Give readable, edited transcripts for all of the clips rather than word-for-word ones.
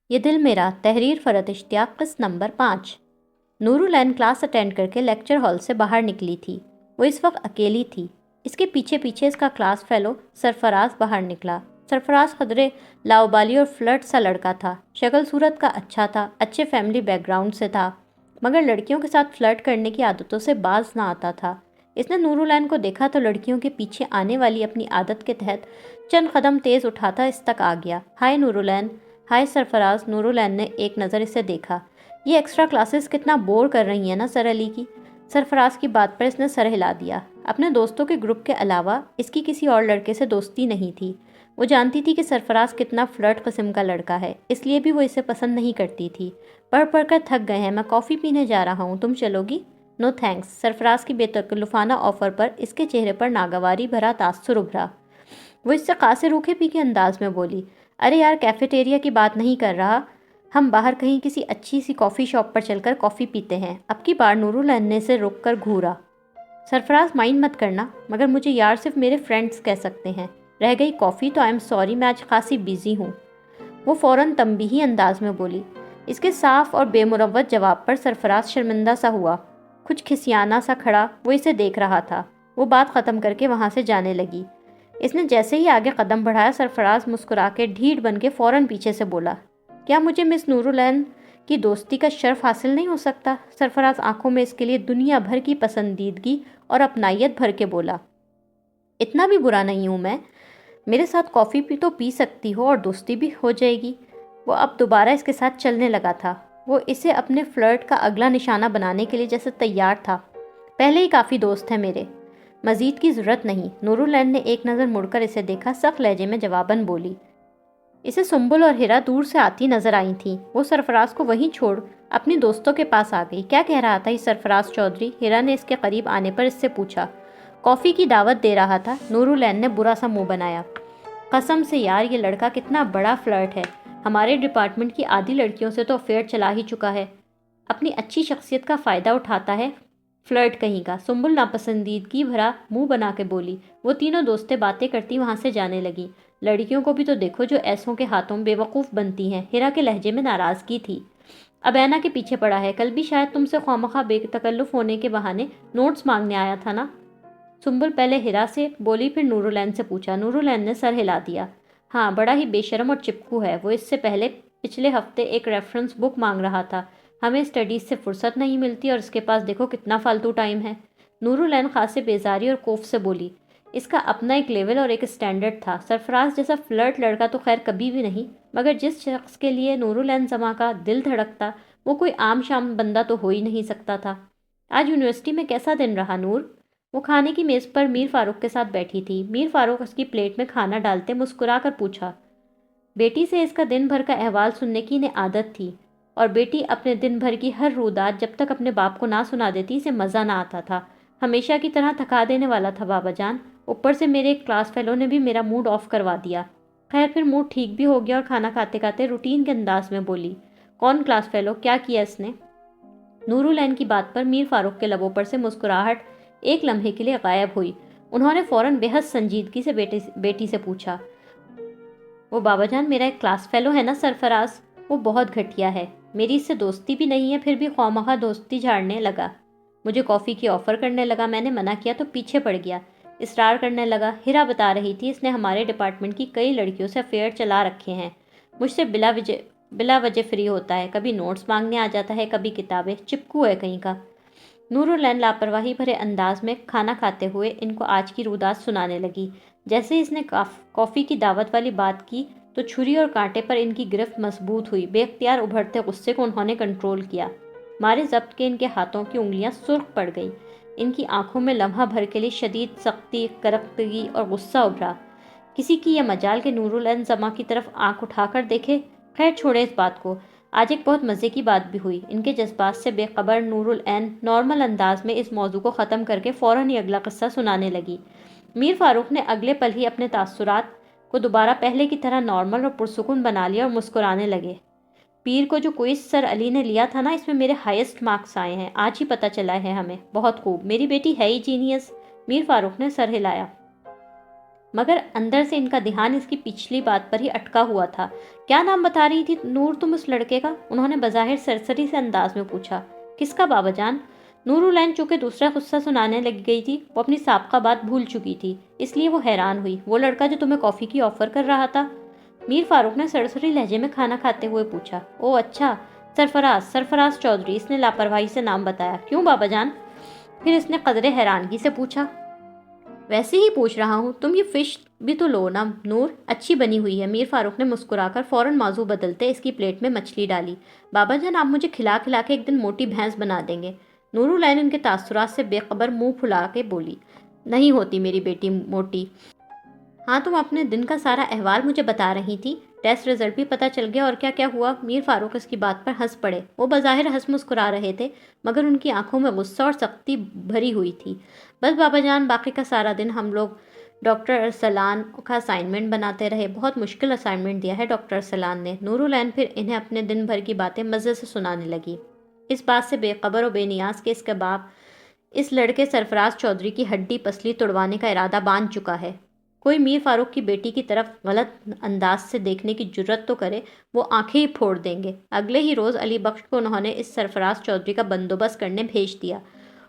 یہ دل میرا، تحریر فرحت اشتیاق، قسط نمبر 5۔ نورالعین کلاس اٹینڈ کر کے لیکچر ہال سے باہر نکلی تھی۔ وہ اس وقت اکیلی تھی۔ اس کے پیچھے پیچھے اس کا کلاس فیلو سرفراز باہر نکلا۔ سرفراز قدرے لاؤبالی اور فلرٹ سا لڑکا تھا۔ شکل صورت کا اچھا تھا، اچھے فیملی بیک گراؤنڈ سے تھا، مگر لڑکیوں کے ساتھ فلرٹ کرنے کی عادتوں سے باز نہ آتا تھا۔ اس نے نورالعین کو دیکھا تو لڑکیوں کے پیچھے آنے والی اپنی عادت کے تحت چند قدم تیز اٹھاتا اس تک آ گیا۔ ہائے نورالعین، ہائے سرفراز۔ نورالعین نے ایک نظر اسے دیکھا۔ یہ ایکسٹرا کلاسز کتنا بور کر رہی ہیں نا سر علی کی۔ سرفراز کی بات پر اس نے سر ہلا دیا۔ اپنے دوستوں کے گروپ کے علاوہ اس کی کسی اور لڑکے سے دوستی نہیں تھی۔ وہ جانتی تھی کہ سرفراز کتنا فلرٹ قسم کا لڑکا ہے، اس لیے بھی وہ اسے پسند نہیں کرتی تھی۔ پڑھ کر تھک گئے ہیں، میں کافی پینے جا رہا ہوں، تم چلو گی؟ نو تھینکس۔ سرفراز کی بے تکلفانہ آفر پر اس کے چہرے پر ناگواری بھرا تاثر ابھرا۔ وہ اس سے قاصر روکھے پی کے انداز میں بولی، ارے یار، کیفیٹیریا کی بات نہیں کر رہا، ہم باہر کہیں کسی اچھی سی کافی شاپ پر چل کر کافی پیتے ہیں۔ اب کی بار نورالعین نے سے رک کر گھورا۔ سرفراز، مائنڈ مت کرنا، مگر مجھے یار صرف میرے فرینڈز کہہ سکتے ہیں۔ رہ گئی کافی تو آئی ایم سوری، میں آج خاصی بیزی ہوں۔ وہ فوراً تنبیہی انداز میں بولی۔ اس کے صاف اور بے مروت جواب پر سرفراز شرمندہ سا ہوا۔ کچھ کھسیانہ سا کھڑا وہ اسے دیکھ رہا تھا۔ وہ بات ختم کر کے وہاں سے جانے لگی۔ اس نے جیسے ہی آگے قدم بڑھایا، سرفراز مسکرا کے ڈھیٹ بن کے فوراً پیچھے سے بولا، کیا مجھے مس نورالعین کی دوستی کا شرف حاصل نہیں ہو سکتا؟ سرفراز آنکھوں میں اس کے لیے دنیا بھر کی پسندیدگی اور اپنائیت بھر کے بولا، اتنا بھی برا نہیں ہوں میں، میرے ساتھ کافی تو پی سکتی ہو اور دوستی بھی ہو جائے گی۔ وہ اب دوبارہ اس کے ساتھ چلنے لگا تھا۔ وہ اسے اپنے فلرٹ کا اگلا نشانہ بنانے کے لیے جیسے تیار تھا۔ پہلے ہی کافی دوست ہیں میرے، مزید کی ضرورت نہیں۔ نورالعین نے ایک نظر مڑ کر اسے دیکھا، سخت لہجے میں جواباً بولی۔ اسے سنبل اور ہیرا دور سے آتی نظر آئی تھیں۔ وہ سرفراز کو وہیں چھوڑ اپنی دوستوں کے پاس آ گئی۔ کیا کہہ رہا تھا یہ سرفراز چودھری؟ ہیرا نے اس کے قریب آنے پر اس سے پوچھا۔ کافی کی دعوت دے رہا تھا۔ نورالعین نے برا سا منہ بنایا۔ قسم سے یار، یہ لڑکا کتنا بڑا فلرٹ ہے، ہمارے ڈپارٹمنٹ کی آدھی لڑکیوں سے تو افیئر چلا ہی چکا ہے، اپنی اچھی شخصیت کا فائدہ اٹھاتا ہے، فلرٹ کہیں کا۔ سنبل ناپسندیدگی بھرا منہ بنا کے بولی۔ وہ تینوں دوستیں باتیں کرتی وہاں سے جانے لگیں۔ لڑکیوں کو بھی تو دیکھو جو ایسوں کے ہاتھوں بے وقوف بنتی ہیں۔ ہیرا کے لہجے میں ناراضگی تھی۔ اب اینا کے پیچھے پڑا ہے، کل بھی شاید تم سے خواہ بے تکلف ہونے کے بہانے نوٹس مانگنے آیا تھا نا؟ سنبل پہلے ہیرا سے بولی، پھر نورالعین سے پوچھا۔ نورالعین نے سر ہلا دیا۔ ہاں، بڑا ہی بے شرم اور چپکو ہے وہ۔ اس سے پہلے پچھلے ہفتے ایک ریفرنس بک مانگ رہا تھا، ہمیں اسٹڈیز سے فرصت نہیں ملتی اور اس کے پاس دیکھو کتنا فالتو ٹائم ہے۔ نورالعین خاصے بیزاری اور کوف سے بولی۔ اس کا اپنا ایک لیول اور ایک اسٹینڈرڈ تھا۔ سرفراز جیسا فلرٹ لڑکا تو خیر کبھی بھی نہیں، مگر جس شخص کے لیے نورالعین زماں کا دل دھڑکتا، وہ کوئی عام شام بندہ تو ہو ہی نہیں سکتا تھا۔ آج یونیورسٹی میں کیسا دن رہا نور؟ وہ کھانے کی میز پر میر فاروق کے ساتھ بیٹھی تھی۔ میر فاروق اس کی پلیٹ میں کھانا ڈالتے مسکرا کر پوچھا۔ بیٹی سے اس کا دن بھر کا احوال سننے کی انہیں عادت تھی، اور بیٹی اپنے دن بھر کی ہر رودات جب تک اپنے باپ کو نہ سنا دیتی اسے مزہ نہ آتا تھا۔ ہمیشہ کی طرح تھکا دینے والا تھا بابا جان، اوپر سے میرے ایک کلاس فیلو نے بھی میرا موڈ آف کروا دیا۔ خیر پھر موڈ ٹھیک بھی ہو گیا اور کھانا کھاتے کھاتے روٹین کے انداز میں بولی، کون کلاس فیلو؟ کیا کیا اس نے؟ نورالعین کی بات پر میر فاروق کے لبوں پر سے مسکراہٹ ایک لمحے کے لیے غائب ہوئی۔ انہوں نے فوراً بے حد سنجیدگی سے بیٹی سے پوچھا، وہ بابا جان میرا ایک کلاس فیلو ہے نا سرفراز، وہ بہت گھٹیا ہے، میری اس سے دوستی بھی نہیں ہے، پھر بھی خواہ دوستی جھاڑنے لگا، مجھے کافی کی آفر کرنے لگا، میں نے منع کیا تو پیچھے پڑ گیا، اصرار کرنے لگا۔ ہیرا بتا رہی تھی اس نے ہمارے ڈپارٹمنٹ کی کئی لڑکیوں سے افیئر چلا رکھے ہیں، مجھ سے بلا وجہ فری ہوتا ہے، کبھی نوٹس مانگنے آ جاتا ہے، کبھی کتابیں، چپکو ہے کہیں کا۔ نورالعین لاپرواہی بھرے انداز میں کھانا کھاتے ہوئے ان کو آج کی رودات سنانے لگی۔ جیسے ہی اس نے کافی کی دعوت والی بات کی تو چھری اور کانٹے پر ان کی گرفت مضبوط ہوئی۔ بے اختیار ابھرتے غصے کو انہوں نے کنٹرول کیا۔ مارے ضبط کے ان کے ہاتھوں کی انگلیاں سرخ پڑ گئیں۔ ان کی آنکھوں میں لمحہ بھر کے لیے شدید سختی، کرختگی اور غصہ ابھرا۔ کسی کی یہ مجال کہ نورالعین زماں کی طرف آنکھ اٹھا کر دیکھے؟ خیر چھوڑے اس بات کو۔ آج ایک بہت مزے کی بات بھی ہوئی۔ ان کے جذبات سے بے خبر نورالعین نارمل انداز میں اس موضوع کو ختم کر کے فوراً ہی اگلا قصہ سنانے لگی۔ میر فاروق نے اگلے پل ہی اپنے تاثرات کو دوبارہ پہلے کی طرح نارمل اور پرسکون بنا لیا اور مسکرانے لگے۔ پیر کو جو کوئز سر علی نے لیا تھا نا، اس میں میرے ہائیسٹ مارکس آئے ہیں، آج ہی پتہ چلا ہے ہمیں۔ بہت خوب، میری بیٹی ہے ہی جینیس۔ میر فاروق نے سر ہلایا۔ مگر اندر سے ان کا دھیان اس کی پچھلی بات پر ہی اٹکا ہوا تھا۔ کیا نام بتا رہی تھی نور تم اس لڑکے کا؟ انہوں نے بظاہر سرسری سے انداز میں پوچھا۔ کس کا بابا جان؟ نور العین چونکہ دوسرا قصہ سنانے لگ گئی تھی، وہ اپنی سابقہ بات بھول چکی تھی، اس لیے وہ حیران ہوئی۔ وہ لڑکا جو تمہیں کافی کی آفر کر رہا تھا؟ میر فاروق نے سرسری لہجے میں کھانا کھاتے ہوئے پوچھا۔ او اچھا، سرفراز چودھری، اس نے لاپرواہی سے نام بتایا۔ کیوں بابا جان؟ پھر اس نے قدرے حیرانگی سے پوچھا۔ ویسے ہی پوچھ رہا ہوں، تم یہ فش بھی تو لو نا نور، اچھی بنی ہوئی ہے۔ میر فاروق نے مسکرا کر فوراً موضوع بدلتے اس کی پلیٹ میں مچھلی ڈالی۔ بابا جان آپ مجھے کھلا کھلا کے ایک دن موٹی بھینس بنا دیں گے۔ نور العین ان کے تاثرات سے بے خبر منہ پھلا کے بولی۔ نہیں ہوتی میری بیٹی موٹی۔ ہاں تم اپنے دن کا سارا احوال مجھے بتا رہی تھی، ٹیسٹ رزلٹ بھی پتہ چل گیا، اور کیا کیا ہوا؟ میر فاروق اس کی بات پر ہنس پڑے۔ وہ بظاہر ہنس مسکرا رہے تھے مگر ان کی آنکھوں میں غصہ اور سختی بھری ہوئی تھی۔ بس بابا جان، باقی کا سارا دن ہم لوگ ڈاکٹر ارسلان کا اسائنمنٹ بناتے رہے۔ بہت مشکل اسائنمنٹ دیا ہے ڈاکٹر ارسلان نے۔ نور العین پھر انہیں اپنے دن بھر کی باتیں مزے سے سنانے لگی، اس بات سے بے خبر و بے نیاز کہ اس کے باپ اس لڑکے سرفراز چودھری کی ہڈی پسلی توڑوانے کا ارادہ باندھ چکا ہے۔ کوئی میر فاروق کی بیٹی کی طرف غلط انداز سے دیکھنے کی جرت تو کرے، وہ آنکھیں ہی پھوڑ دیں گے۔ اگلے ہی روز علی بخش کو انہوں نے اس سرفراز چودھری کا بندوبست کرنے بھیج دیا،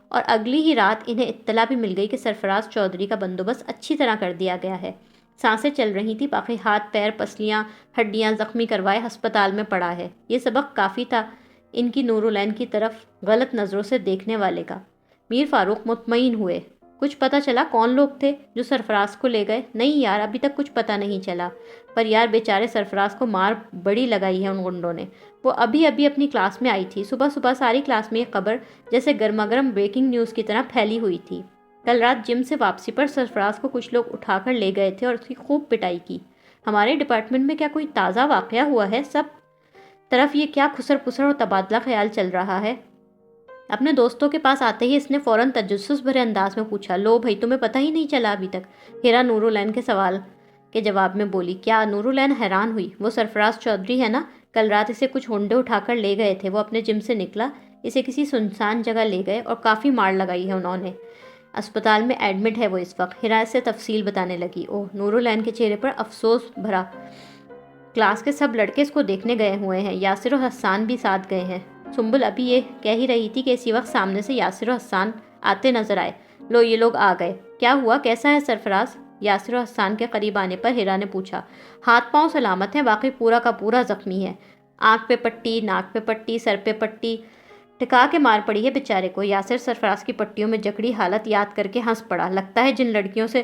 اور اگلی ہی رات انہیں اطلاع بھی مل گئی کہ سرفراز چودھری کا بندوبست اچھی طرح کر دیا گیا ہے۔ سانسیں چل رہی تھی، باقی ہاتھ پیر پسلیاں ہڈیاں زخمی کروائے ہسپتال میں پڑا ہے۔ یہ سبق کافی تھا ان کی نور العین کی طرف غلط نظروں سے دیکھنے والے کا۔ میر فاروق مطمئن ہوئے۔ کچھ پتہ چلا کون لوگ تھے جو سرفراز کو لے گئے؟ نہیں یار، ابھی تک کچھ پتہ نہیں چلا، پر یار بیچارے سرفراز کو مار بڑی لگائی ہے ان گنڈوں نے۔ وہ ابھی اپنی کلاس میں آئی تھی، صبح صبح ساری کلاس میں یہ خبر جیسے گرما گرم بریکنگ نیوز کی طرح پھیلی ہوئی تھی۔ کل رات جم سے واپسی پر سرفراز کو کچھ لوگ اٹھا کر لے گئے تھے اور اس کی خوب پٹائی کی۔ ہمارے ڈپارٹمنٹ میں کیا کوئی تازہ واقعہ ہوا ہے؟ سب طرف یہ کیا خسر پسر اور تبادلہ خیال چل رہا ہے؟ اپنے دوستوں کے پاس آتے ہی اس نے فوراً تجسس بھرے انداز میں پوچھا۔ لو بھائی، تمہیں پتہ ہی نہیں چلا ابھی تک؟ ہیرا نور العین کے سوال کے جواب میں بولی۔ کیا؟ نور العین حیران ہوئی۔ وہ سرفراز چودھری ہے نا، کل رات اسے کچھ ہونڈے اٹھا کر لے گئے تھے، وہ اپنے جم سے نکلا، اسے کسی سنسان جگہ لے گئے اور کافی مار لگائی ہے انہوں نے۔ اسپتال میں ایڈمٹ ہے وہ اس وقت۔ ہیرا سے تفصیل بتانے لگی۔ اوہ! نور العین کے چہرے پر افسوس بھرا۔ کلاس کے سب لڑکے اس کو دیکھنے گئے ہوئے ہیں، یاسر و حسان بھی ساتھ گئے ہیں۔ سنبل ابھی یہ کہہ ہی رہی تھی کہ اسی وقت سامنے سے یاسر و حسان آتے نظر آئے۔ لو یہ لوگ آ گئے۔ کیا ہوا؟ کیسا ہے سرفراز؟ یاسر و حسان کے قریب آنے پر ہیرا نے پوچھا۔ ہاتھ پاؤں سلامت ہیں، باقی پورا کا پورا زخمی ہے، آنکھ پہ پٹی، ناک پہ پٹی، سر پہ پٹی ٹکا کے مار پڑی ہے بیچارے کو۔ یاسر سرفراز کی پٹیوں میں جکڑی حالت یاد کر کے ہنس پڑا۔ لگتا ہے جن لڑکیوں سے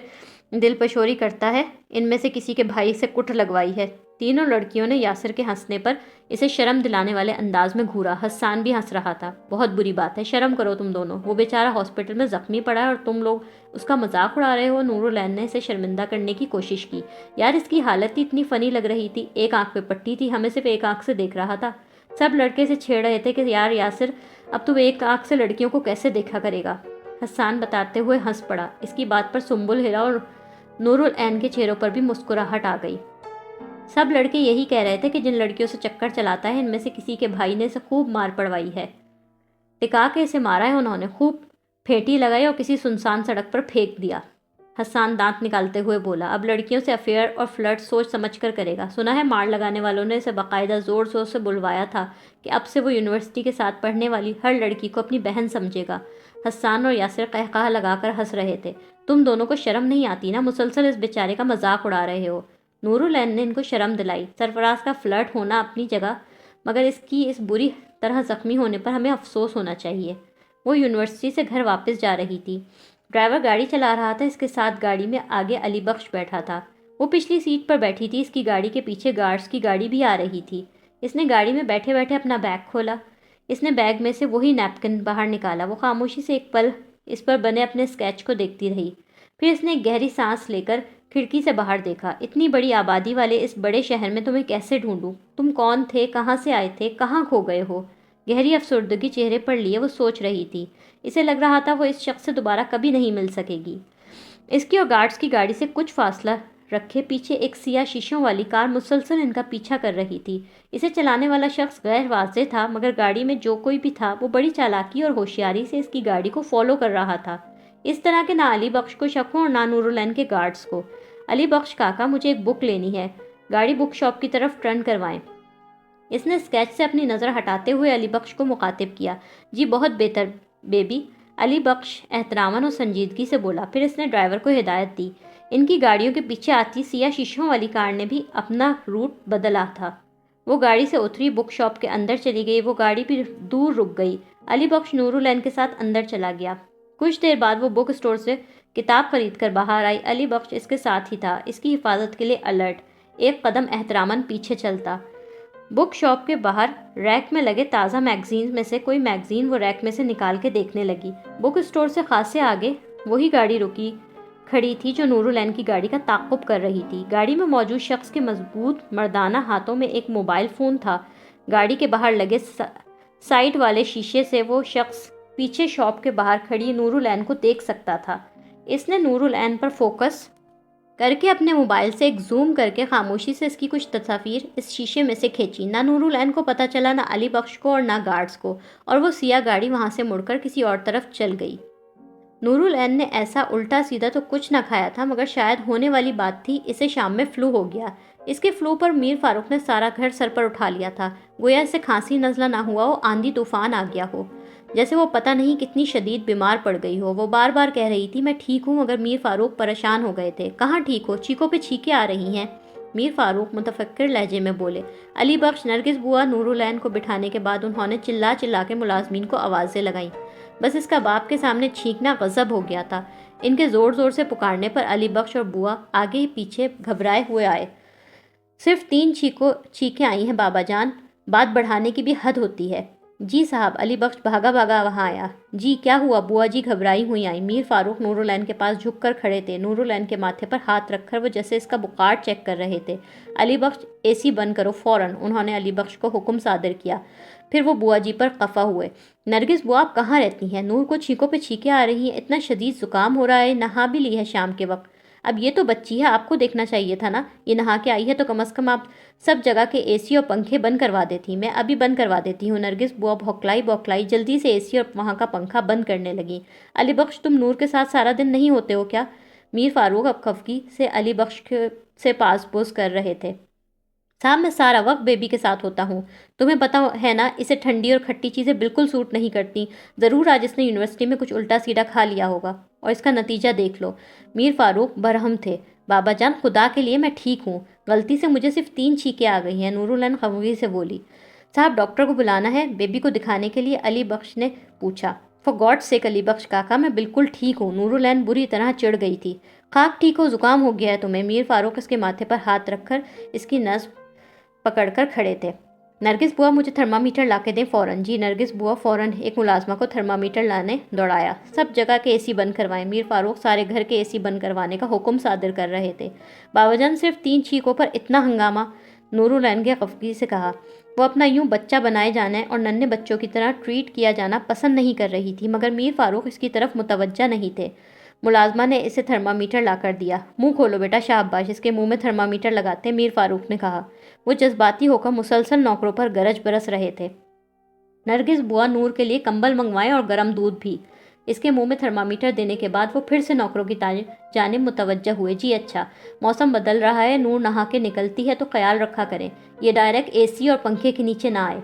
دل پشوری کرتا ہے ان میں سے کسی کے بھائی سے کٹ لگوائی ہے۔ تینوں لڑکیوں نے یاسر کے ہنسنے پر اسے شرم دلانے والے انداز میں گھورا۔ حسان بھی ہنس رہا تھا۔ بہت بری بات ہے، شرم کرو تم دونوں، وہ بیچارہ ہاسپٹل میں زخمی پڑا ہے اور تم لوگ اس کا مذاق اڑا رہے ہو۔ نور العین نے اسے شرمندہ کرنے کی کوشش کی۔ یار اس کی حالت ہی اتنی فنی لگ رہی تھی، ایک آنکھ پہ پٹی تھی، ہمیں صرف ایک آنکھ سے دیکھ رہا تھا۔ سب لڑکے سے چھیڑ رہے تھے کہ یار یاسر اب تو ایک آنکھ سے لڑکیوں کو کیسے دیکھا کرے گا۔ حسان بتاتے ہوئے ہنس پڑا۔ اس کی بات پر سنبل، ہیرا اور نور العین کے چہروں پر بھی مسکراہٹ آ گئی۔ سب لڑکے یہی کہہ رہے تھے کہ جن لڑکیوں سے چکر چلاتا ہے ان میں سے کسی کے بھائی نے اسے خوب مار پڑوائی ہے، ٹکا کے اسے مارا ہے انہوں نے، خوب پھیٹی لگائی اور کسی سنسان سڑک پر پھینک دیا۔ حسان دانت نکالتے ہوئے بولا۔ اب لڑکیوں سے افیئر اور فلرٹ سوچ سمجھ کر کرے گا۔ سنا ہے مار لگانے والوں نے اسے باقاعدہ زور زور سے بلوایا تھا کہ اب سے وہ یونیورسٹی کے ساتھ پڑھنے والی ہر لڑکی کو اپنی بہن سمجھے گا۔ حسان اور یاسر قہقہہ لگا کر ہنس رہے تھے۔ تم دونوں کو شرم نہیں آتی نا، مسلسل اس بیچارے کا مذاق اڑا رہے ہو۔ نور العین نے ان کو شرم دلائی۔ سرفراز کا فلرٹ ہونا اپنی جگہ، مگر اس کی اس بری طرح زخمی ہونے پر ہمیں افسوس ہونا چاہیے۔ وہ یونیورسٹی سے گھر واپس جا رہی تھی۔ ڈرائیور گاڑی چلا رہا تھا، اس کے ساتھ گاڑی میں آگے علی بخش بیٹھا تھا۔ وہ پچھلی سیٹ پر بیٹھی تھی، اس کی گاڑی کے پیچھے گارڈز کی گاڑی بھی آ رہی تھی۔ اس نے گاڑی میں بیٹھے بیٹھے اپنا بیگ کھولا۔ اس نے بیگ میں سے وہی نیپکن باہر نکالا۔ وہ خاموشی سے ایک پل اس پر بنے اپنے اسکیچ کو دیکھتی رہی، پھر اس نے ایک گہری سانس لے کر کھڑکی سے باہر دیکھا۔ اتنی بڑی آبادی والے اس بڑے شہر میں تمہیں کیسے ڈھونڈوں؟ تم کون تھے؟ کہاں سے آئے تھے؟ کہاں کھو گئے ہو؟ گہری افسردگی چہرے پر لیے وہ سوچ رہی تھی۔ اسے لگ رہا تھا وہ اس شخص سے دوبارہ کبھی نہیں مل سکے گی۔ اس کی اور گارڈز کی گاڑی سے کچھ فاصلہ رکھے پیچھے ایک سیاہ شیشوں والی کار مسلسل ان کا پیچھا کر رہی تھی۔ اسے چلانے والا شخص غیر واضح تھا، مگر گاڑی میں جو کوئی بھی تھا وہ بڑی چالاکی اور ہوشیاری سے اس کی گاڑی کو فالو کر رہا تھا۔ اس طرح کہ نہ علی بخش کو شک ہو اور نہ نور العین کے گارڈز کو۔ علی بخش کاکا مجھے ایک بک لینی ہے، گاڑی بک شاپ کی طرف ٹرن کروائیں۔ اس نے اسکیچ سے اپنی نظر ہٹاتے ہوئے علی بخش کو مخاطب کیا۔ جی بہت بہتر بیبی، علی بخش احتراماً اور سنجیدگی سے بولا۔ پھر اس نے ڈرائیور کو ہدایت دی۔ ان کی گاڑیوں کے پیچھے آتی سیاہ شیشوں والی کار نے بھی اپنا روٹ بدلا تھا۔ وہ گاڑی سے اتری، بک شاپ کے اندر چلی گئی۔ وہ گاڑی بھی دور رک گئی۔ علی بخش نورالعین کے ساتھ اندر چلا گیا۔ کچھ دیر بعد وہ بک اسٹور سے کتاب خرید کر باہر آئی۔ علی بخش اس کے ساتھ ہی تھا، اس کی حفاظت کے لیے الرٹ، ایک قدم احتراماً پیچھے چلتا۔ بک شاپ کے باہر ریک میں لگے تازہ میگزین میں سے کوئی میگزین وہ ریک میں سے نکال کے دیکھنے لگی۔ بک اسٹور سے خاصے آگے وہی گاڑی رکی کھڑی تھی جو نورالعین کی گاڑی کا تعاقب کر رہی تھی۔ گاڑی میں موجود شخص کے مضبوط مردانہ ہاتھوں میں ایک موبائل فون تھا۔ گاڑی کے باہر لگے سائڈ والے شیشے سے وہ شخص پیچھے شاپ کے باہر کھڑی نورالعین کو دیکھ سکتا تھا۔ اس نے نورالعین پر فوکس کر کے اپنے موبائل سے ایک زوم کر کے خاموشی سے اس کی کچھ تصاویر اس شیشے میں سے کھینچی۔ نہ نورالعین کو پتہ چلا، نہ علی بخش کو اور نہ گارڈز کو، اور وہ سیاہ گاڑی وہاں سے مڑ کر کسی اور طرف چل گئی۔ نورالعین نے ایسا الٹا سیدھا تو کچھ نہ کھایا تھا، مگر شاید ہونے والی بات تھی، اسے شام میں فلو ہو گیا۔ اس کے فلو پر میر فاروق نے سارا گھر سر پر اٹھا لیا تھا، گویا اسے کھانسی نزلہ نہ ہوا ہو، آندھی طوفان آ گیا ہو، جیسے وہ پتہ نہیں کتنی شدید بیمار پڑ گئی ہو۔ وہ بار بار کہہ رہی تھی میں ٹھیک ہوں، مگر میر فاروق پریشان ہو گئے تھے۔ کہاں ٹھیک ہو، چیخوں پہ چیخیں آ رہی ہیں، میر فاروق متفکر لہجے میں بولے۔ علی بخش، نرگس بوا، نورالعین کو بٹھانے کے بعد انہوں نے چلا چلا کے ملازمین کو آوازیں لگائیں۔ بس اس کا باپ کے سامنے چیخنا غضب ہو گیا تھا۔ ان کے زور زور سے پکارنے پر علی بخش اور بوا آگے پیچھے گھبرائے ہوئے آئے۔ صرف 3 چیخیں آئی ہیں بابا جان، بات بڑھانے کی بھی حد ہوتی ہے۔ جی صاحب، علی بخش بھاگا بھاگا وہاں آیا۔ جی کیا ہوا؟ بوا جی گھبرائی ہوئی آئیں۔ میر فاروق نورالعین کے پاس جھک کر کھڑے تھے، نورالعین کے ماتھے پر ہاتھ رکھ کر وہ جیسے اس کا بخار چیک کر رہے تھے۔ علی بخش، اے سی بند کرو فوراً، انہوں نے علی بخش کو حکم صادر کیا۔ پھر وہ بوا جی پر خفا ہوئے۔ نرگس بوا آپ کہاں رہتی ہیں؟ نور کو چھینکوں پہ چھینکیں آ رہی ہیں، اتنا شدید زکام ہو رہا ہے، نہا بھی لی ہے شام کے وقت۔ اب یہ تو بچی ہے، آپ کو دیکھنا چاہیے تھا نا، یہ نہا کے آئی ہے تو کم از کم آپ سب جگہ کے اے سی اور پنکھے بند کروا دیتی۔ میں ابھی بند کروا دیتی ہوں۔ نرگس بوا بوکلائی جلدی سے اے سی اور وہاں کا پنکھا بند کرنے لگی۔ علی بخش، تم نور کے ساتھ سارا دن نہیں ہوتے ہو کیا؟ میر فاروق اب خفگی سے علی بخش سے پاس پوس کر رہے تھے۔ صاحب میں سارا وقت بیبی کے ساتھ ہوتا ہوں، تمہیں پتہ ہے نا اسے ٹھنڈی اور کھٹی چیزیں بالکل سوٹ نہیں کرتی۔ ضرور آج اس نے یونیورسٹی میں کچھ الٹا سیدھا کھا لیا ہوگا، اور اس کا نتیجہ دیکھ لو۔ میر فاروق برہم تھے۔ بابا جان خدا کے لیے میں ٹھیک ہوں، غلطی سے مجھے صرف 3 چھینکیں آ گئی ہیں، نورالعین خفگی سے بولی۔ صاحب ڈاکٹر کو بلانا ہے بیبی کو دکھانے کے لیے؟ علی بخش نے پوچھا۔ فار گاڈ سیک علی بخش کاکا، میں بالکل ٹھیک ہوں۔ نورالعین بری طرح چڑھ گئی تھی۔ خاک ٹھیک ہو، زکام ہو گیا ہے تمہیں؟ میر فاروق اس کے ماتھے پر ہاتھ رکھ کر اس کی نس پکڑ کر کھڑے تھے۔ نرگس بوا مجھے تھرمامیٹر لا کے دیں فوراً۔ جی نرگس بوا فوراً ایک ملازمہ کو تھرمامیٹر لانے دوڑایا۔ سب جگہ کے اے سی بند کروائیں۔ میر فاروق سارے گھر کے اے سی بند کروانے کا حکم صادر کر رہے تھے۔ بابا جان صرف 3 چھینکوں پر اتنا ہنگامہ؟ نورالعین کے خفگی سے کہا۔ وہ اپنا یوں بچہ بنائے جانے اور ننھے بچوں کی طرح ٹریٹ کیا جانا پسند نہیں کر رہی تھی، مگر میر فاروق اس کی طرف متوجہ نہیں تھے۔ ملازمہ نے اسے تھرمامیٹر لا کر دیا۔ منہ کھولو بیٹا، شاباش، اس کے منہ میں تھرمامیٹر لگاتے میر فاروق نے کہا۔ وہ جذباتی ہو کر مسلسل نوکروں پر گرج برس رہے تھے۔ نرگس بوا نور کے لیے کمبل منگوائیں اور گرم دودھ بھی۔ اس کے منہ میں تھرمامیٹر دینے کے بعد وہ پھر سے نوکروں کی جانب متوجہ ہوئے۔ جی اچھا، موسم بدل رہا ہے، نور نہا کے نکلتی ہے تو خیال رکھا کریں، یہ ڈائریکٹ اے سی اور پنکھے کے نیچے نہ آئے۔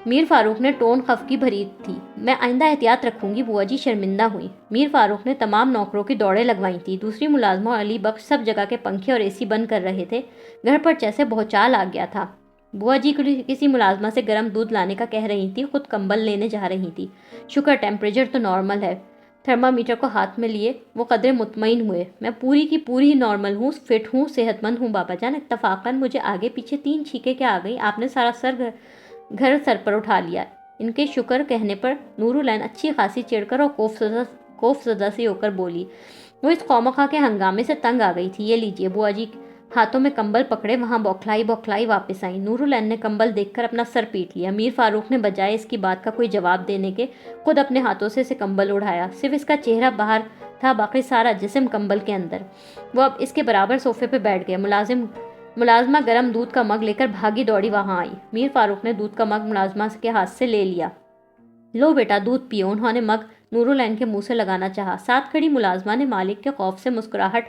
میر فاروق نے ٹون خفگی بھری تھی۔ میں آئندہ احتیاط رکھوں گی بوا جی، شرمندہ ہوئی۔ میر فاروق نے تمام نوکروں کی دوڑیں لگوائی تھیں۔ دوسری ملازمہ اور علی بخش سب جگہ کے پنکھے اور اے سی بند کر رہے تھے۔ گھر پر جیسے بھوچال آ گیا تھا۔ بوا جی کسی ملازمہ سے گرم دودھ لانے کا کہہ رہی تھی، خود کمبل لینے جا رہی تھی۔ شکر ٹیمپریچر تو نارمل ہے۔ تھرمامیٹر کو ہاتھ میں لیے وہ قدرے مطمئن ہوئے۔ میں پوری کی پوری نارمل ہوں، فٹ ہوں، صحت مند ہوں بابا جان۔ اتفاقاً مجھے آگے پیچھے 3 چھینکیں کیا آ گئی، آپ نے سارا گھر سر پر اٹھا لیا۔ ان کے شکر کہنے پر نورالعین اچھی خاصی چڑھ کر اور خوف زدہ سی ہو کر بولی۔ وہ اس قومخواہ کے ہنگامے سے تنگ آ گئی تھی۔ یہ لیجیے۔ بوا جی ہاتھوں میں کمبل پکڑے وہاں بوکھلائی واپس آئیں۔ نورالعین نے کمبل دیکھ کر اپنا سر پیٹ لیا۔ میر فاروق نے بجائے اس کی بات کا کوئی جواب دینے کے خود اپنے ہاتھوں سے اسے کمبل اڑایا۔ صرف اس کا چہرہ باہر تھا، باقی سارا جسم کمبل کے اندر۔ وہ اب اس کے برابر صوفے پہ بیٹھ گئے۔ ملازمہ گرم دودھ کا مگ لے کر بھاگی دوڑی وہاں آئی۔ میر فاروق نے دودھ کا مگ ملازمہ کے ہاتھ سے لے لیا۔ لو بیٹا دودھ پیو۔ انہوں نے مگ نورالعین کے منہ سے لگانا چاہا۔ ساتھ کھڑی ملازمہ نے مالک کے خوف سے مسکراہٹ